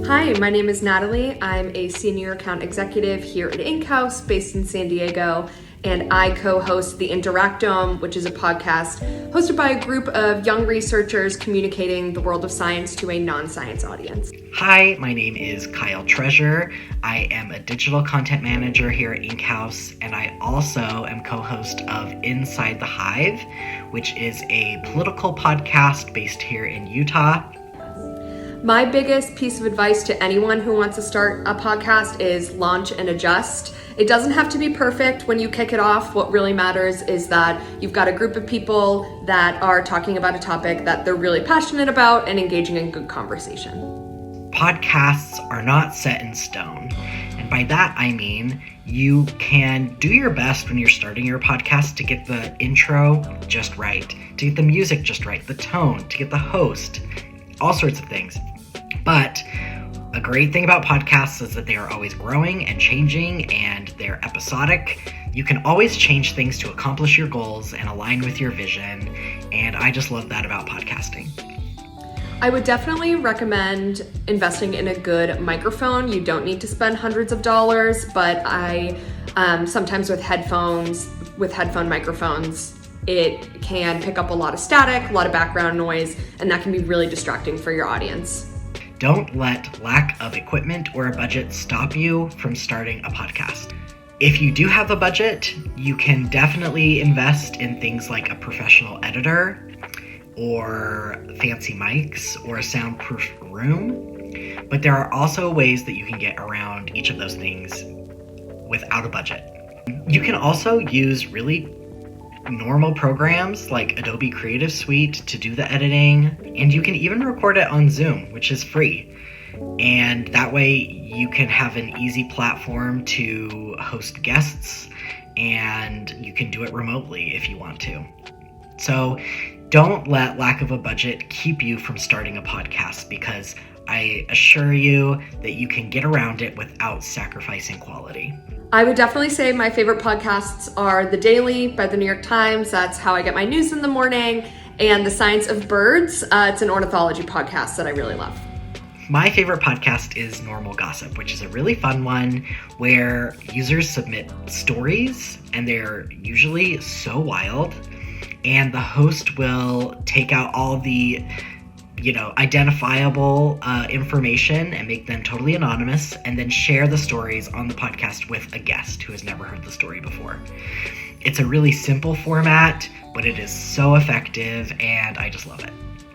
Hi, my name is Natalie. I'm a senior account executive here at Inkhouse based in San Diego, and I co-host the Interactome, which is a podcast hosted by a group of young researchers communicating the world of science to a non-science audience. Hi, my name is Kyle Treasure. I am a digital content manager here at Inkhouse, and I also am co-host of Inside the Hive, which is a political podcast based here in Utah. My biggest piece of advice to anyone who wants to start a podcast is launch and adjust. It doesn't have to be perfect when you kick it off. What really matters is that you've got a group of people that are talking about a topic that they're really passionate about and engaging in good conversation. Podcasts are not set in stone. And by that, I mean you can do your best when you're starting your podcast to get the intro just right, to get the music just right, the tone, to get the host, all sorts of things. But a great thing about podcasts is that they are always growing and changing, and they're episodic. You can always change things to accomplish your goals and align with your vision, and I just love that about podcasting. I would definitely recommend investing in a good microphone. You don't need to spend hundreds of dollars, but sometimes with headphone microphones, it can pick up a lot of static, a lot of background noise, and that can be really distracting for your audience. Don't let lack of equipment or a budget stop you from starting a podcast. If you do have a budget, you can definitely invest in things like a professional editor or fancy mics or a soundproof room. But there are also ways that you can get around each of those things without a budget. You can also use really normal programs like Adobe Creative Suite to do the editing, and you can even record it on Zoom, which is free. And that way you can have an easy platform to host guests, and you can do it remotely if you want to. So don't let lack of a budget keep you from starting a podcast, because I assure you that you can get around it without sacrificing quality. I would definitely say my favorite podcasts are The Daily by the New York Times. That's how I get my news in the morning. And The Science of Birds. It's an ornithology podcast that I really love. My favorite podcast is Normal Gossip, which is a really fun one where users submit stories, and they're usually so wild. And the host will take out all the identifiable information and make them totally anonymous, and then share the stories on the podcast with a guest who has never heard the story before. It's a really simple format, but it is so effective, and I just love it.